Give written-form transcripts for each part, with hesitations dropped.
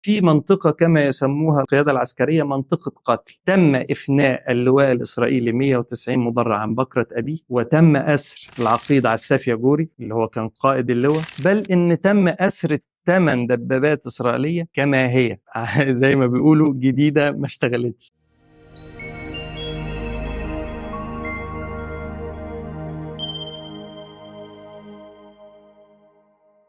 في منطقة كما يسموها القيادة العسكرية منطقة قتل. تم إفناء اللواء الإسرائيلي 190 مدرع عن بكرة أبيه، وتم أسر العقيد عساف ياجوري اللي هو كان قائد اللواء، بل إن تم أسر 8 دبابات إسرائيلية كما هي زي ما بيقولوا جديدة ما اشتغلتش.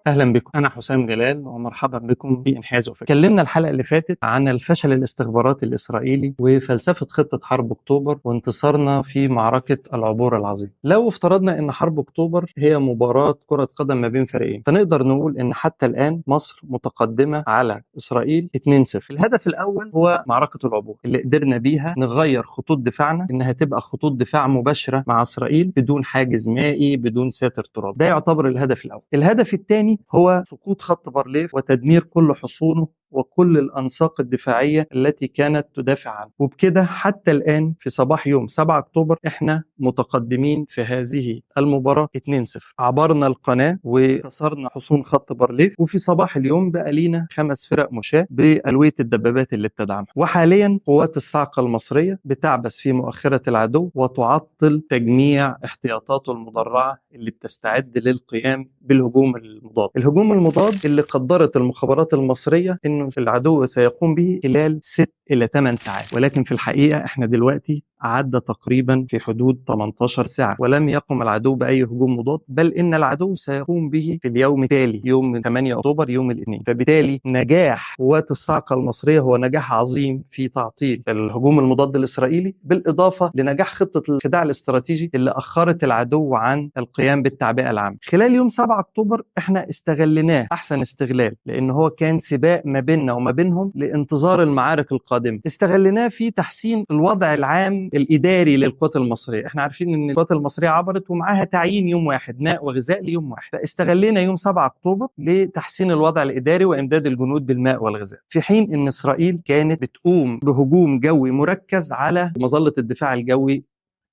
اهلا بكم، انا حسام جلال ومرحبا بكم في انحاز افق. اتكلمنا الحلقه اللي فاتت عن الفشل الاستخباراتي الاسرائيلي وفلسفه خطه حرب اكتوبر وانتصارنا في معركه العبور العظيم. لو افترضنا ان حرب اكتوبر هي مباراه كره قدم ما بين فريقين، فنقدر نقول ان حتى الان مصر متقدمه على اسرائيل 2-0. الهدف الاول هو معركه العبور اللي قدرنا بيها نغير خطوط دفاعنا انها تبقى خطوط دفاع مباشره مع اسرائيل بدون حاجز مائي بدون ساتر تراب. ده يعتبر الهدف الاول. الهدف الثاني هو سقوط خط بارليف وتدمير كل حصونه وكل الأنساق الدفاعية التي كانت تدافع عنه. وبكده حتى الآن في صباح يوم 7 أكتوبر احنا متقدمين في هذه المباراة 2-0. عبرنا القناة وكسرنا حصون خط بارليف، وفي صباح اليوم بقى لينا 5 فرق مشاة بألوية الدبابات اللي بتدعمها. وحاليا قوات الصاعقة المصرية بتعبث في مؤخرة العدو وتعطل تجميع احتياطاته المدرعة اللي بتستعد للقيام بالهجوم المضاد. الهجوم المضاد اللي قدرت المخابرات المصرية انه العدو سيقوم به خلال 6 إلى 8 ساعات، ولكن في الحقيقة احنا دلوقتي عدى تقريبا في حدود 18 ساعة ولم يقم العدو بأي هجوم مضاد، بل إن العدو سيقوم به في اليوم التالي يوم 8 أكتوبر يوم الاثنين. فبالتالي نجاح قوات الصاعقة المصرية هو نجاح عظيم في تعطيل الهجوم المضاد الإسرائيلي، بالإضافة لنجاح خطة الخداع الاستراتيجي اللي أخرت العدو عن القيام بالتعبئة العامة. خلال يوم 7 أكتوبر احنا استغلناه أحسن استغلال، لأن هو كان سباق ما بيننا وما بينهم لانتظار المعارك القادمة. استغلناه في تحسين الوضع العام الإداري للقوات المصرية. احنا عارفين ان القوات المصرية عبرت ومعاها تعيين يوم واحد، ماء وغذاء ليوم واحد، فاستغلينا يوم 7 أكتوبر لتحسين الوضع الإداري وإمداد الجنود بالماء والغذاء، في حين ان إسرائيل كانت بتقوم بهجوم جوي مركز على مظلة الدفاع الجوي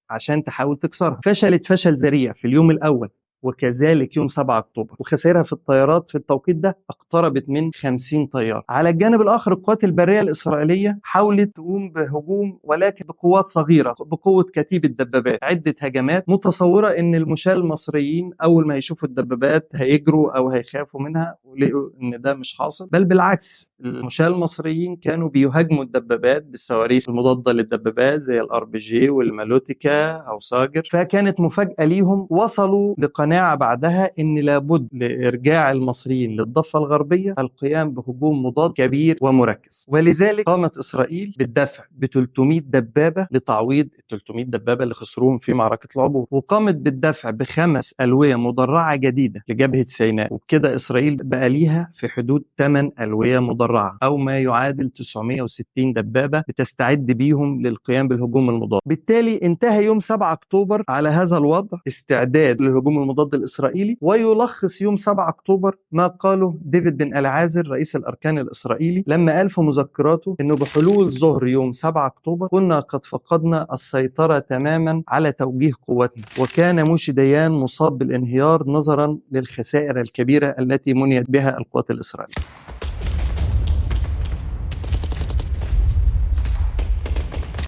عشان تحاول تكسرها. فشلت فشل ذريع في اليوم الأول وكذلك يوم 7 أكتوبر، وخسائرها في الطيارات في التوقيت ده اقتربت من 50 طيار. على الجانب الآخر القوات البرية الإسرائيلية حاولت تقوم بهجوم ولكن بقوات صغيرة، بقوة كتيبة دبابات، عدة هجمات، متصورة إن المشاة المصريين أول ما يشوفوا الدبابات هيجروا أو هيخافوا منها، ولقوا إن ده مش حاصل، بل بالعكس المشاة المصريين كانوا بيهاجموا الدبابات بالصواريخ المضادة للدبابات زي الRPG والمالوتيكا أو ساجر. فكانت مفاجأة ليهم، وصلوا لقناعة بعدها ان لابد لارجاع المصريين للضفه الغربيه القيام بهجوم مضاد كبير ومركز. ولذلك قامت اسرائيل بالدفع ب 300 دبابه لتعويض ال 300 دبابه اللي خسروهم في معركه العبور، وقامت بالدفع ب5 الويه مدرعه جديده لجبهه سيناء. وبكده اسرائيل بقى ليها في حدود 8 الويه مدرعه او ما يعادل 960 دبابه بتستعد بيهم للقيام بالهجوم المضاد. بالتالي انتهى يوم 7 اكتوبر على هذا الوضع، استعداد للهجوم المضاد الإسرائيلي. ويلخص يوم 7 أكتوبر ما قاله ديفيد بن العازر رئيس الأركان الإسرائيلي لما قال في مذكراته إنه بحلول ظهر يوم 7 أكتوبر كنا قد فقدنا السيطرة تماما على توجيه قواتنا، وكان موشي ديان مصاب بالانهيار نظرا للخسائر الكبيرة التي منيت بها القوات الإسرائيلية.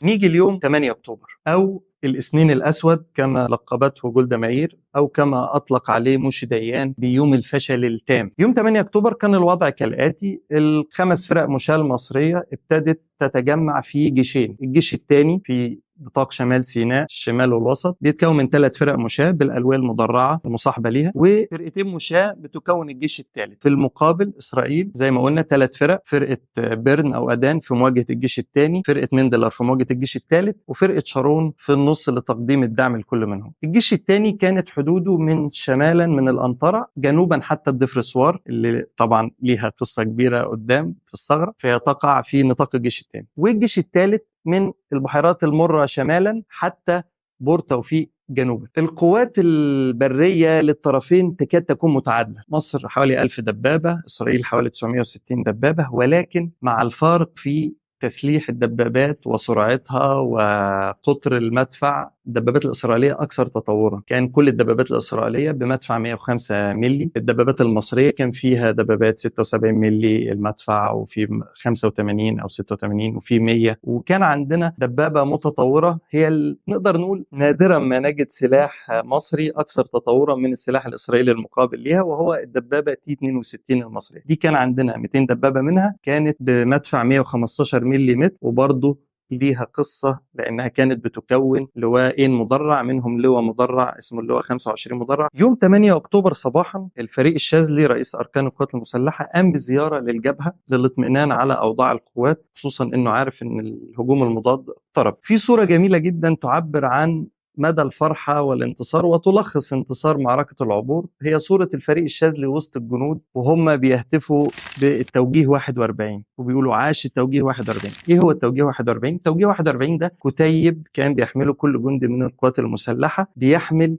نيجي اليوم 8 أكتوبر أو الاثنين الأسود كما لقبته جولدا مائير أو كما أطلق عليه موشي ديان بيوم الفشل التام. يوم 8 أكتوبر كان الوضع كالآتي: ال5 فرق مشاة المصرية ابتدت تتجمع في جيشين. الجيش الثاني في نطاق شمال سيناء الشمال والوسط بيتكون من 3 فرق مشاة بالألوية المدرعة المصاحبة ليها، وفرقتين مشاة بتكون الجيش الثالث. في المقابل إسرائيل زي ما قلنا 3 فرق: فرقة بيرن أو أدان في مواجهة الجيش الثاني، فرقة مندلر في مواجهة الجيش الثالث، وفرقة شارون في النص لتقديم الدعم لكل منهم. الجيش الثاني كانت حدوده من شمالا من الأنطرة جنوبا حتى الدفرسوار اللي طبعا ليها قصة كبيرة قدام في الثغرة، فهي تقع في نطاق الجيش الثاني. والجيش الثالث من البحيرات المرة شمالا حتى بور توفيق جنوبا. القوات البرية للطرفين تكاد تكون متعادلة، مصر حوالي 1000 دبابة، إسرائيل حوالي 960 دبابة، ولكن مع الفارق في تسليح الدبابات وسرعتها وقطر المدفع الدبابات الإسرائيلية أكثر تطورا. كان كل الدبابات الإسرائيلية بمدفع 105 ملي، الدبابات المصرية كان فيها دبابات 76 ملي المدفع، وفي 85 أو 86 وفي 100. وكان عندنا دبابة متطورة، هي نقدر نقول نادرا ما نجد سلاح مصري أكثر تطورا من السلاح الإسرائيلي المقابل ليها، وهو الدبابة تي 62 المصرية. دي كان عندنا 200 دبابة منها كانت بمدفع 115 ملي، وبرضه ليها قصة لأنها كانت بتكون لواءين مدرع، منهم لواء مدرع اسمه اللواء 25 مدرع. يوم 8 أكتوبر صباحا الفريق الشاذلي رئيس أركان القوات المسلحة قام بزيارة للجبهة للاطمئنان على أوضاع القوات، خصوصا أنه عارف أن الهجوم المضاد اقترب. في صورة جميلة جدا تعبر عن مدى الفرحة والانتصار وتلخص انتصار معركة العبور، هي صورة الفريق الشاذلي وسط الجنود وهم بيهتفوا بالتوجيه 41 وبيقولوا عاش التوجيه 41. ايه هو التوجيه 41؟ التوجيه 41 ده كتيب كان بيحمله كل جندي من القوات المسلحة، بيحمل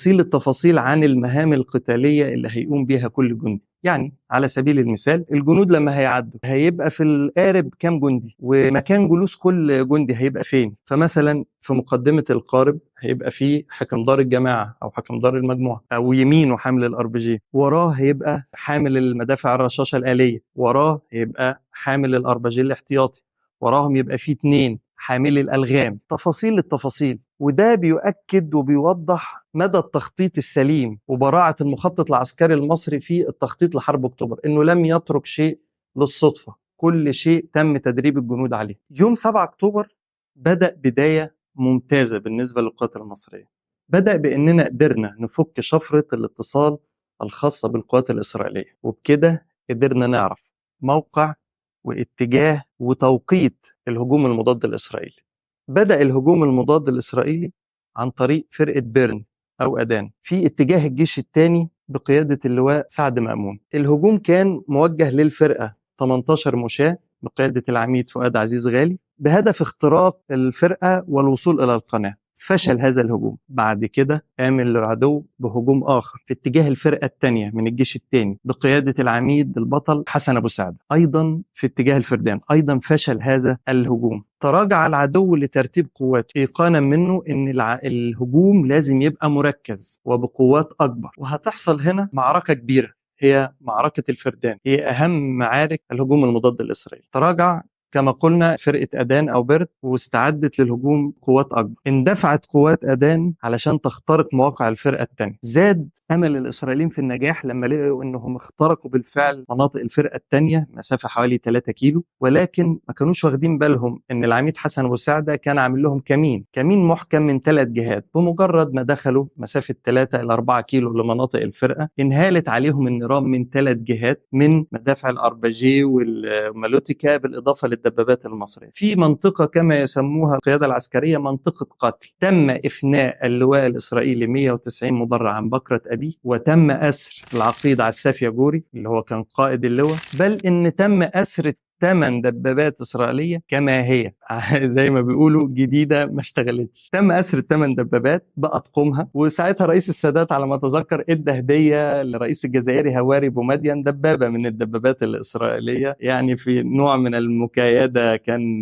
التفاصيل عن المهام القتالية اللي هيقوم بيها كل جندي. يعني على سبيل المثال الجنود لما هيعدوا هيبقى في القارب كام جندي، ومكان جلوس كل جندي هيبقى فين. فمثلا في مقدمة القارب هيبقى فيه حكمدار الجماعة أو حكمدار المجموعة، أو يمينه حامل الار بي جي، وراه هيبقى حامل المدافع الرشاشة الآلية، وراه هيبقى حامل الار بي جي الاحتياطي، وراهم يبقى فيه 2 حامل الألغام. تفاصيل التفاصيل، وده بيؤكد وبيوضح مدى التخطيط السليم وبراعة المخطط العسكري المصري في التخطيط لحرب أكتوبر، إنه لم يترك شيء للصدفة، كل شيء تم تدريب الجنود عليه. يوم 7 أكتوبر بدأ بداية ممتازة بالنسبة للقوات المصرية. بدأ بأننا قدرنا نفك شفرة الاتصال الخاصة بالقوات الإسرائيلية، وبكده قدرنا نعرف موقع واتجاه وتوقيت الهجوم المضاد الإسرائيلي. بدأ الهجوم المضاد الإسرائيلي عن طريق فرقة بيرن أو أدان في اتجاه الجيش الثاني بقيادة اللواء سعد مأمون. الهجوم كان موجه للفرقة 18 مشاة بقيادة العميد فؤاد عزيز غالي، بهدف اختراق الفرقة والوصول إلى القناة. فشل هذا الهجوم. بعد كده قام العدو بهجوم آخر في اتجاه الفرقة الثانية من الجيش الثاني بقيادة العميد البطل حسن أبو سعد، أيضا في اتجاه الفردان. أيضا فشل هذا الهجوم. تراجع العدو لترتيب قواته، إيقانا منه أن الهجوم لازم يبقى مركز وبقوات أكبر، وهتحصل هنا معركة كبيرة هي معركة الفردان، هي أهم معارك الهجوم المضاد الإسرائيلي. تراجع كما قلنا فرقة أدان أو بيرت واستعدت للهجوم قوات أكبر. اندفعت قوات أدان علشان تخترق مواقع الفرقة الثانية. زاد أمل الإسرائيليين في النجاح لما لقوا أنهم اخترقوا بالفعل مناطق الفرقة الثانية مسافة حوالي 3 كيلو، ولكن ما كانوش واخدين بالهم أن العميد حسن أبو سعدة كان عامل لهم كمين محكم من 3 جهات. بمجرد ما دخلوا مسافة 3 إلى 4 كيلو لمناطق الفرقة انهالت عليهم النيران من 3 جهات من مدافع الأربجي والمالوتيكا بالإضافة للدبابات المصرية في منطقة كما يسموها القيادة العسكرية منطقة قتل. تم إفناء اللواء الإسرائيلي 190 مدرع عن بكرة أبيه، وتم أسر العقيد عساف ياجوري اللي هو كان قائد اللواء، بل إن تم أسر 8 دبابات إسرائيلية كما هي زي ما بيقولوا جديدة ما اشتغلتش. تم أسر 8 دبابات بأطقمها، وساعتها رئيس السادات على ما أتذكر إدى هدية لرئيس الجزائري هواري بومدين دبابة من الدبابات الإسرائيلية، يعني في نوع من المكايدة كان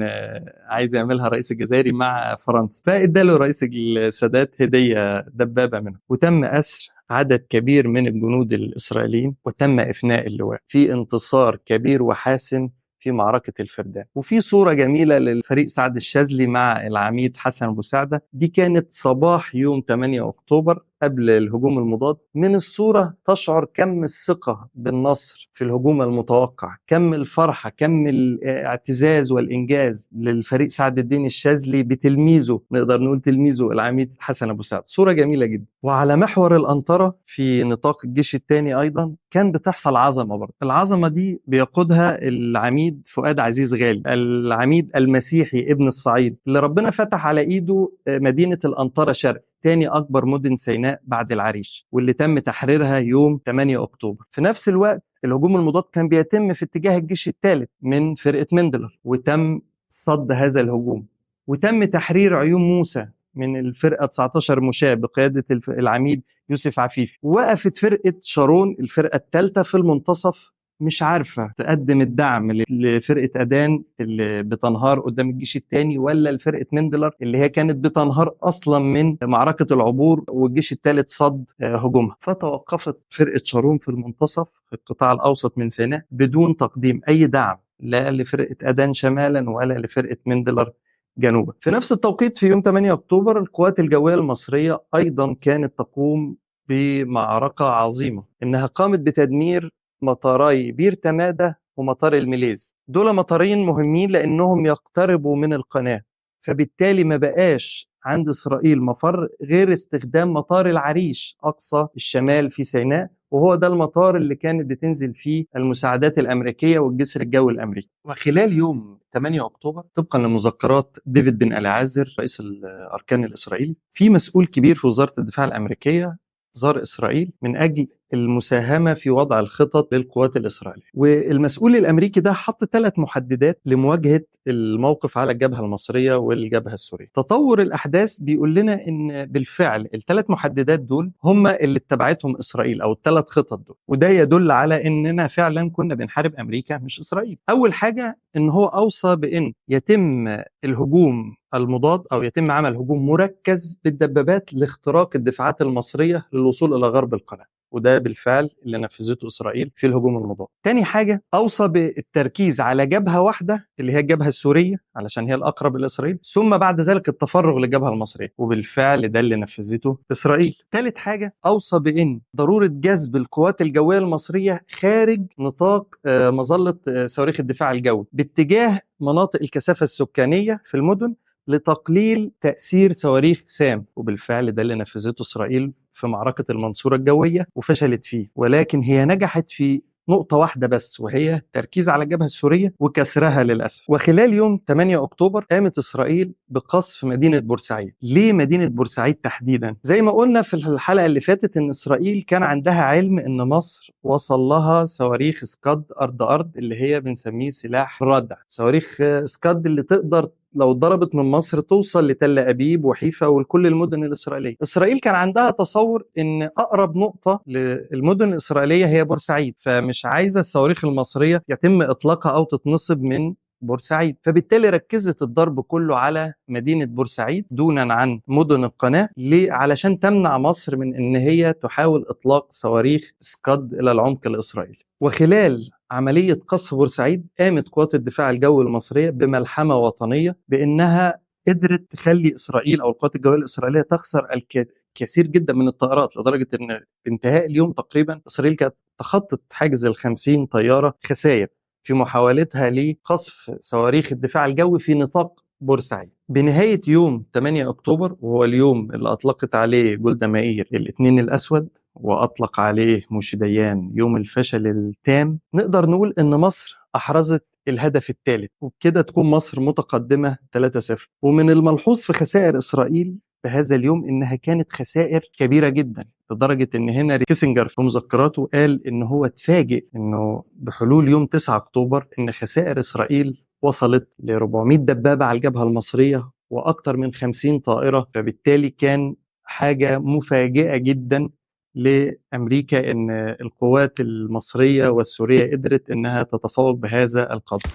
عايز يعملها رئيس الجزائري مع فرنسا، فإدى له رئيس السادات هدية دبابة منها. وتم أسر عدد كبير من الجنود الإسرائيليين، وتم إفناء اللواء في انتصار كبير وحاسم في معركة الفردان. وفي صورة جميلة للفريق سعد الشاذلي مع العميد حسن أبو سعدة، دي كانت صباح يوم 8 أكتوبر قبل الهجوم المضاد. من الصورة تشعر كم الثقة بالنصر في الهجوم المتوقع، كم الفرحة، كم الاعتزاز والإنجاز للفريق سعد الدين الشاذلي بتلميذه، نقدر نقول تلميذه العميد حسن أبو سعد. صورة جميلة جدا. وعلى محور الأنطرة في نطاق الجيش الثاني أيضا كان بتحصل عظمة برضه. العظمة دي بيقودها العميد فؤاد عزيز غالي، العميد المسيحي ابن الصعيد اللي ربنا فتح على إيده مدينة الأنطرة شرق، تاني أكبر مدن سيناء بعد العريش، واللي تم تحريرها يوم 8 أكتوبر. في نفس الوقت الهجوم المضاد كان بيتم في اتجاه الجيش الثالث من فرقة مندلر، وتم صد هذا الهجوم، وتم تحرير عيون موسى من الفرقة 19 مشاة بقيادة العميد يوسف عفيفي. وقفت فرقة شارون الفرقة الثالثة في المنتصف مش عارفة تقدم الدعم لفرقة أدان اللي بتنهار قدام الجيش الثاني، ولا لفرقة مندلر اللي هي كانت بتنهار أصلا من معركة العبور والجيش الثالث صد هجومها. فتوقفت فرقة شارون في المنتصف في القطاع الأوسط من سيناء بدون تقديم أي دعم لا لفرقة أدان شمالا ولا لفرقة مندلر جنوبا. في نفس التوقيت في يوم 8 أكتوبر القوات الجوية المصرية أيضا كانت تقوم بمعركة عظيمة، إنها قامت بتدمير مطاري بير تمادة ومطار الميليز. دول مطارين مهمين لأنهم يقتربوا من القناة، فبالتالي ما بقاش عند إسرائيل مفر غير استخدام مطار العريش أقصى الشمال في سيناء، وهو ده المطار اللي كانت بتنزل فيه المساعدات الأمريكية والجسر الجوي الأمريكي. وخلال يوم 8 أكتوبر طبقا لمذكرات ديفيد بن العازر رئيس الأركان الإسرائيلي، في مسؤول كبير في وزارة الدفاع الأمريكية زار إسرائيل من أجل المساهمة في وضع الخطط للقوات الإسرائيلية. والمسؤول الأمريكي ده حط 3 محددات لمواجهة الموقف على الجبهة المصرية والجبهة السورية. تطور الأحداث بيقول لنا إن بالفعل ال3 محددات دول هم اللي اتبعتهم إسرائيل، أو ال3 خطط دول، وده يدل على إننا فعلا كنا بنحارب أمريكا مش إسرائيل. أول حاجة إن هو أوصى بإن يتم الهجوم المضاد، أو يتم عمل هجوم مركز بالدبابات لاختراق الدفاعات المصرية للوصول إلى غرب القناة، وده بالفعل اللي نفذته إسرائيل في الهجوم المضاد. تاني حاجة أوصى بالتركيز على جبهة واحدة اللي هي الجبهة السورية علشان هي الأقرب لإسرائيل، ثم بعد ذلك التفرغ للجبهة المصرية، وبالفعل ده اللي نفذته إسرائيل. ثالث حاجة أوصى بأن ضرورة جذب القوات الجوية المصرية خارج نطاق مظلة صواريخ الدفاع الجوي باتجاه مناطق الكثافة السكانية في المدن لتقليل تأثير صواريخ سام، وبالفعل ده اللي نفذته إسرائيل في معركة المنصورة الجوية وفشلت فيه، ولكن هي نجحت في نقطة واحدة بس، وهي تركيز على الجبهة السورية وكسرها للأسف. وخلال يوم 8 أكتوبر قامت إسرائيل بقصف مدينة بورسعيد. ليه مدينة بورسعيد تحديدا؟ زي ما قلنا في الحلقة اللي فاتت إن إسرائيل كان عندها علم إن مصر وصل لها صواريخ سكاد أرض اللي هي بنسميه سلاح ردع، صواريخ سكاد اللي تقدر لو ضربت من مصر توصل لتل أبيب وحيفا ولكل المدن الإسرائيلية. إسرائيل كان عندها تصور إن أقرب نقطة للمدن الإسرائيلية هي بورسعيد، فمش عايزة الصواريخ المصرية يتم إطلاقها أو تتنصب من بورسعيد، فبالتالي ركزت الضرب كله على مدينة بورسعيد دونا عن مدن القناة. ليه؟ علشان تمنع مصر من إن هي تحاول إطلاق صواريخ سكاد إلى العمق الإسرائيلي. وخلال عملية قصف بورسعيد قامت قوات الدفاع الجوي المصرية بملحمة وطنية بأنها قدرت تخلي إسرائيل أو القوات الجوية الإسرائيلية تخسر الكثير جدا من الطائرات، لدرجة أن بانتهاء اليوم تقريبا إسرائيل كانت تخطت حاجز 50 طيارة خسائر في محاولتها لقصف صواريخ الدفاع الجوي في نطاق بورسعيد. بنهاية يوم 8 أكتوبر وهو اليوم اللي أطلقت عليه جولدا مائير الاثنين الأسود وأطلق عليه موشي ديان يوم الفشل التام، نقدر نقول إن مصر أحرزت الهدف الثالث، وبكده تكون مصر متقدمة 3-0. ومن الملحوظ في خسائر إسرائيل في هذا اليوم إنها كانت خسائر كبيرة جدا، لدرجة إن هنري كيسنجر في مذكراته قال إن هو اتفاجئ إنه بحلول يوم 9 أكتوبر إن خسائر إسرائيل وصلت ل 400 دبابة على الجبهة المصرية وأكثر من 50 طائرة، فبالتالي كان حاجة مفاجئة جدا لأمريكا إن القوات المصرية والسورية قدرت إنها تتفوق بهذا القدر.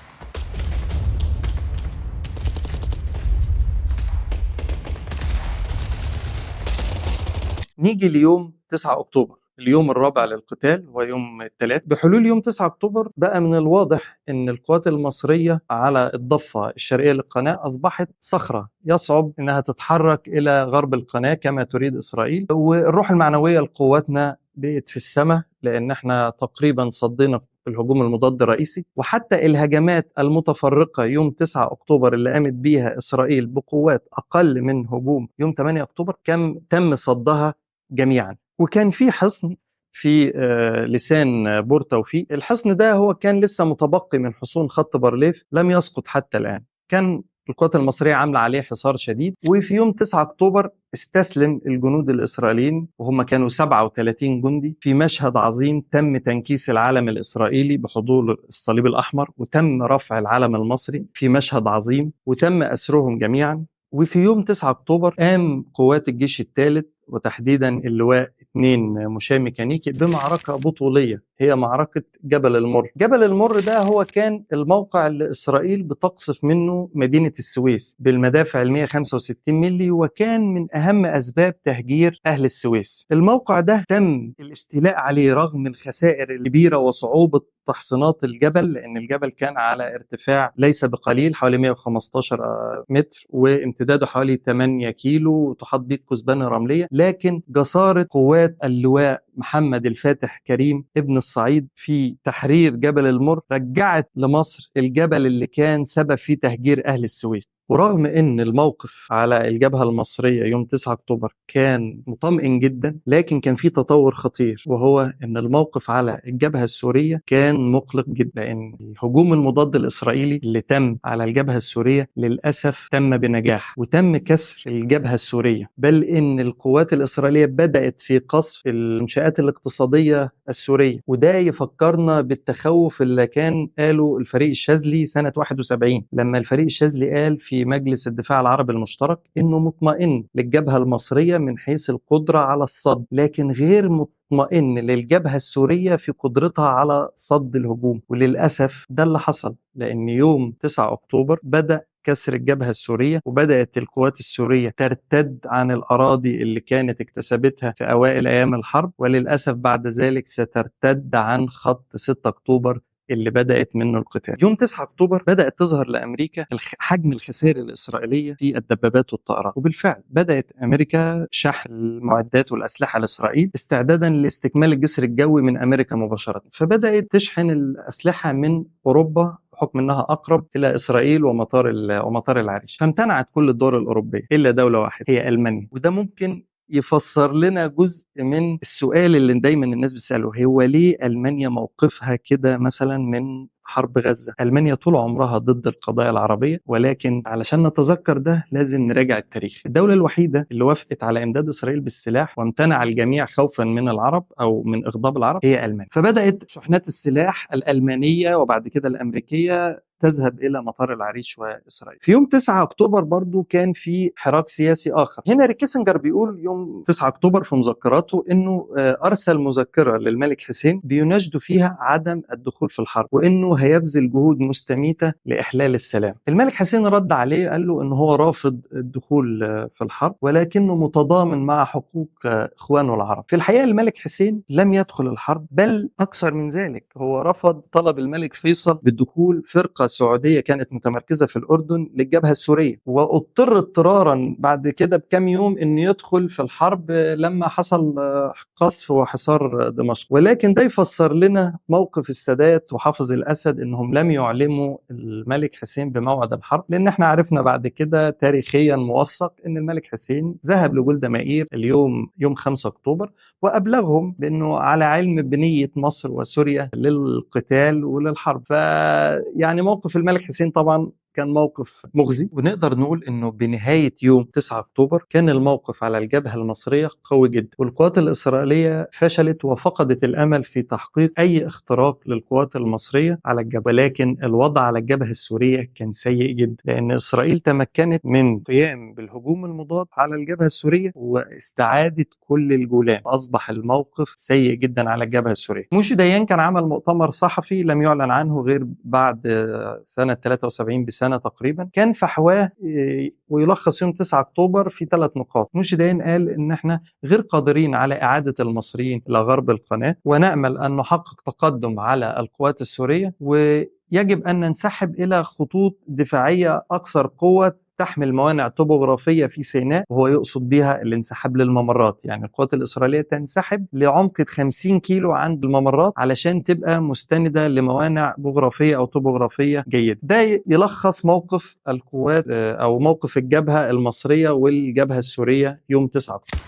نيجي ليوم 9 أكتوبر اليوم الرابع للقتال ويوم الثلاث. بحلول يوم 9 أكتوبر بقى من الواضح أن القوات المصرية على الضفة الشرقية للقناة أصبحت صخرة يصعب أنها تتحرك إلى غرب القناة كما تريد إسرائيل، والروح المعنوية لقواتنا بقت في السماء لأن احنا تقريبا صدينا الهجوم المضاد الرئيسي. وحتى الهجمات المتفرقة يوم 9 أكتوبر اللي قامت بيها إسرائيل بقوات أقل من هجوم يوم 8 أكتوبر كان تم صدها جميعا. وكان في حصن في لسان بور توفيق، الحصن ده هو كان لسه متبقي من حصون خط بارليف لم يسقط حتى الآن، كان القوات المصرية عاملة عليه حصار شديد. وفي يوم 9 أكتوبر استسلم الجنود الإسرائيليين وهم كانوا 37 جندي في مشهد عظيم، تم تنكيس العلم الإسرائيلي بحضور الصليب الأحمر، وتم رفع العلم المصري في مشهد عظيم، وتم أسرهم جميعا. وفي يوم 9 أكتوبر قام قوات الجيش الثالث وتحديدا اللواء 2 مشاة ميكانيكي بمعركة بطولية هي معركة جبل المر. جبل المر ده هو كان الموقع اللي إسرائيل بتقصف منه مدينة السويس بالمدافع ال 165 ملي، وكان من أهم أسباب تهجير أهل السويس. الموقع ده تم الاستيلاء عليه رغم الخسائر الكبيرة وصعوبة تحصينات الجبل، لأن الجبل كان على ارتفاع ليس بقليل حوالي 115 متر وامتداده حوالي 8 كيلو وتحاط به كثبان رملية. لكن جسارة قوات اللواء محمد الفاتح كريم ابن الصعيد في تحرير جبل المر رجعت لمصر الجبل اللي كان سبب في تهجير أهل السويس. ورغم ان الموقف على الجبهة المصرية يوم 9 اكتوبر كان مطمئن جدا، لكن كان في تطور خطير، وهو ان الموقف على الجبهة السورية كان مقلق جدا، لان الهجوم المضاد الاسرائيلي اللي تم على الجبهة السورية للاسف تم بنجاح، وتم كسر الجبهة السورية، بل ان القوات الاسرائيلية بدأت في قصف المنشآت الاقتصادية السورية. وده يفكرنا بالتخوف اللي كان قاله الفريق الشاذلي سنة 71، لما الفريق الشاذلي قال في مجلس الدفاع العربي المشترك انه مطمئن للجبهة المصرية من حيث القدرة على الصد، لكن غير مطمئن للجبهة السورية في قدرتها على صد الهجوم. وللأسف ده اللي حصل، لأن يوم 9 أكتوبر بدأ كسر الجبهة السورية، وبدأت القوات السورية ترتد عن الأراضي اللي كانت اكتسبتها في أوائل أيام الحرب، وللأسف بعد ذلك سترتد عن خط 6 أكتوبر اللي بدأت منه القتال. يوم 9 أكتوبر بدأت تظهر لأمريكا حجم الخسائر الإسرائيلية في الدبابات والطائرات، وبالفعل بدأت أمريكا شحن المعدات والأسلحة لإسرائيل استعدادا لاستكمال الجسر الجوي من أمريكا مباشرة. فبدأت تشحن الأسلحة من أوروبا بحكم انها اقرب الى اسرائيل ومطار العريش. فامتنعت كل الدول الاوروبيه الا دوله واحده هي المانيا. وده ممكن يفسر لنا جزء من السؤال اللي دايما الناس بتساله، هو ليه المانيا موقفها كده مثلا من حرب غزة؟ ألمانيا طول عمرها ضد القضايا العربية، ولكن علشان نتذكر ده لازم نراجع التاريخ. الدولة الوحيدة اللي وافقت على إمداد إسرائيل بالسلاح وامتنع الجميع خوفا من العرب أو من إغضاب العرب هي ألمانيا. فبدأت شحنات السلاح الألمانية وبعد كده الأمريكية تذهب إلى مطار العريش وإسرائيل. في يوم 9 أكتوبر برضو كان في حراك سياسي آخر. هنري كيسنجر بيقول يوم 9 أكتوبر في مذكراته إنه أرسل مذكرة للملك حسين بيناشد فيها عدم الدخول في الحرب، وإنه هيبذل جهود مستميتة لإحلال السلام. الملك حسين رد عليه قال له إنه هو رافض الدخول في الحرب، ولكنه متضامن مع حقوق إخوانه العرب. في الحقيقة الملك حسين لم يدخل الحرب، بل أكثر من ذلك هو رفض طلب الملك فيصل بدخول فرقة سعودية كانت متمركزة في الأردن للجبهة السورية، واضطر اضطرارا بعد كده بكم يوم أن يدخل في الحرب لما حصل قصف وحصار دمشق. ولكن ده يفسر لنا موقف السادات وحافظ الأسد أنهم لم يعلموا الملك حسين بموعد الحرب، لأن احنا عرفنا بعد كده تاريخيا موثق أن الملك حسين ذهب لجولدا مائير يوم 5 أكتوبر وأبلغهم بأنه على علم بنية مصر وسوريا للقتال وللحرب. فيعني موقف الملك حسين طبعا كان موقف مخزي، ونقدر نقول انه بنهاية يوم 9 اكتوبر كان الموقف على الجبهة المصرية قوي جدا، والقوات الإسرائيلية فشلت وفقدت الأمل في تحقيق أي اختراق للقوات المصرية على الجبهة. ولكن الوضع على الجبهة السورية كان سيء جدا، لأن إسرائيل تمكنت من قيام بالهجوم المضاد على الجبهة السورية واستعادت كل الجولان. أصبح الموقف سيء جدا على الجبهة السورية. موشي ديان كان عمل مؤتمر صحفي لم يعلن عنه غير بعد سنة 73 بسنة تقريبا، كان فحواه ويلخص يوم 9 أكتوبر في 3 نقاط. موشي ديان قال إن احنا غير قادرين على إعادة المصريين إلى غرب القناة، ونأمل أن نحقق تقدم على القوات السورية، ويجب أن ننسحب إلى خطوط دفاعية أكثر قوة تحمل موانع طبوغرافية في سيناء، وهو يقصد بها الانسحاب للممرات. يعني القوات الإسرائيلية تنسحب لعمق 50 كيلو عند الممرات علشان تبقى مستندة لموانع جغرافية أو طبوغرافية جيدة. ده يلخص موقف القوات أو موقف الجبهة المصرية والجبهة السورية يوم 9 أكتوبر.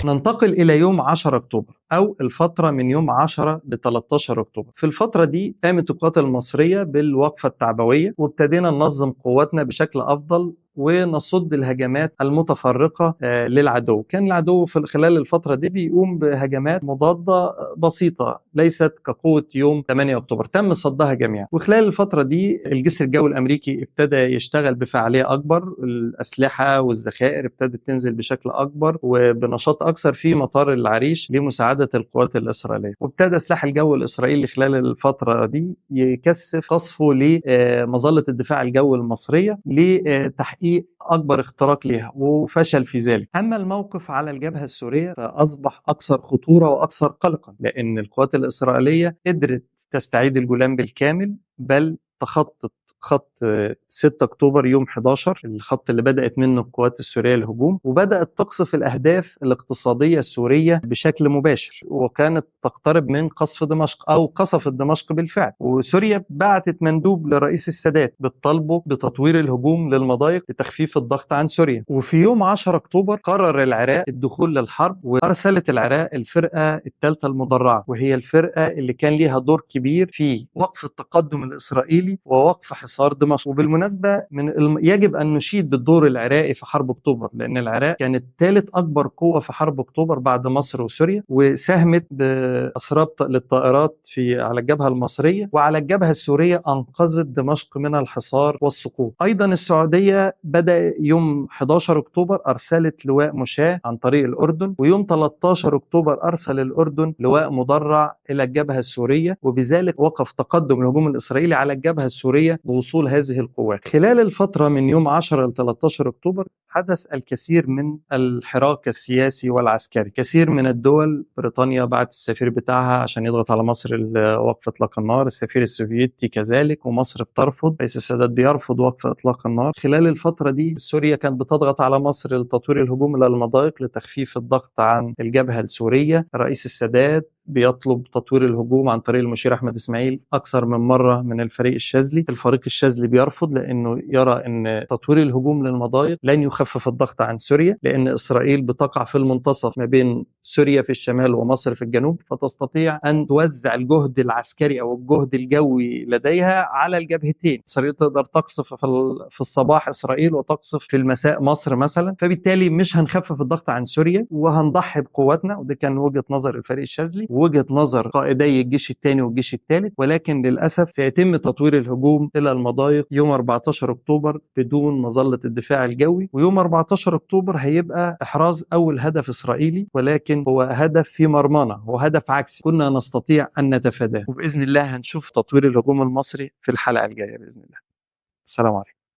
ننتقل إلى يوم 10 أكتوبر أو الفترة من يوم 10 ل 13 أكتوبر. في الفترة دي قامت القوات المصرية بالوقفة التعبوية، وابتدينا ننظم قواتنا بشكل أفضل ونصد الهجمات المتفرقة للعدو. كان العدو في خلال الفترة دي بيقوم بهجمات مضادة بسيطة ليست كقوة يوم 8 أكتوبر، تم صدها جميعا. وخلال الفترة دي الجسر الجوي الأمريكي ابتدى يشتغل بفعالية أكبر، الأسلحة والذخائر ابتدت تنزل بشكل أكبر وبنشاط أكثر في مطار العريش لمساعدة القوات الإسرائيلية. وابتدى سلاح الجو الإسرائيلي خلال الفترة دي يكثف قصفه لمظلة الدفاع الجوي المصرية لتحقيق أكبر اختراق لها، وفشل في ذلك. أما الموقف على الجبهة السورية فأصبح أكثر خطورة وأكثر قلقا، لأن القوات الإسرائيلية قدرت تستعيد الجولان بالكامل، بل تخطط خط 6 أكتوبر يوم 11، الخط اللي بدأت منه القوات السورية الهجوم، وبدأت تقصف الأهداف الاقتصادية السورية بشكل مباشر، وكانت تقترب من قصف دمشق أو قصفت دمشق بالفعل. وسوريا بعتت مندوب لرئيس السادات بتطالبه بتطوير الهجوم للمضايق لتخفيف الضغط عن سوريا. وفي يوم 10 أكتوبر قرر العراق الدخول للحرب، وأرسلت العراق الفرقة الثالثة المدرعة، وهي الفرقة اللي كان ليها دور كبير في وقف التقدم الإسرائيلي ووقف حصار دمشق. وبالمناسبة يجب أن نشيد بالدور العراقي في حرب أكتوبر، لأن العراق كانت ثالث أكبر قوة في حرب أكتوبر بعد مصر وسوريا، وساهمت بأسراب للطائرات على الجبهة المصرية، وعلى الجبهة السورية أنقذت دمشق من الحصار والسقوط. أيضا السعودية بدأ يوم 11 أكتوبر أرسلت لواء مشاة عن طريق الأردن، ويوم 13 أكتوبر أرسل الأردن لواء مدرع إلى الجبهة السورية، وبذلك وقف تقدم الهجوم الإسرائيلي على الجبهة السورية بوصول هذه القوات. خلال الفترة من يوم 10 ل 13 أكتوبر حدث الكثير من الحراك السياسي والعسكري. كثير من الدول، بريطانيا بعت السفير بتاعها عشان يضغط على مصر وقف إطلاق النار، السفير السوفيتي كذلك، ومصر بترفض، رئيس السادات بيرفض وقف إطلاق النار. خلال الفترة دي سوريا كانت بتضغط على مصر لتطوير الهجوم إلى المضايق لتخفيف الضغط عن الجبهة السورية. رئيس السادات بيطلب تطوير الهجوم عن طريق المشير أحمد إسماعيل أكثر من مرة من الفريق الشاذلي. الفريق الشاذلي بيرفض، لأنه يرى أن تطوير الهجوم للمضايق لن يخفف الضغط عن سوريا، لأن إسرائيل بتقع في المنتصف ما بين سوريا في الشمال ومصر في الجنوب، فتستطيع أن توزع الجهد العسكري أو الجهد الجوي لديها على الجبهتين. إسرائيل تقدر تقصف في الصباح إسرائيل وتقصف في المساء مصر مثلا، فبالتالي مش هنخفف الضغط عن سوريا وهنضحي بقواتنا. وده كان وجهة نظر الفريق الشاذلي ووجهة نظر قائدي الجيش الثاني والجيش الثالث، ولكن للأسف سيتم تطوير الهجوم إلى المضايق يوم 14 أكتوبر بدون مظلة الدفاع الجوي. ويوم 14 أكتوبر هيبقى إحراز أول هدف إسرائيلي، ولكن هو هدف في مرمانا، هو هدف عكسي كنا نستطيع أن نتفاداه. وبإذن الله هنشوف تطوير الهجوم المصري في الحلقة الجاية بإذن الله. السلام عليكم.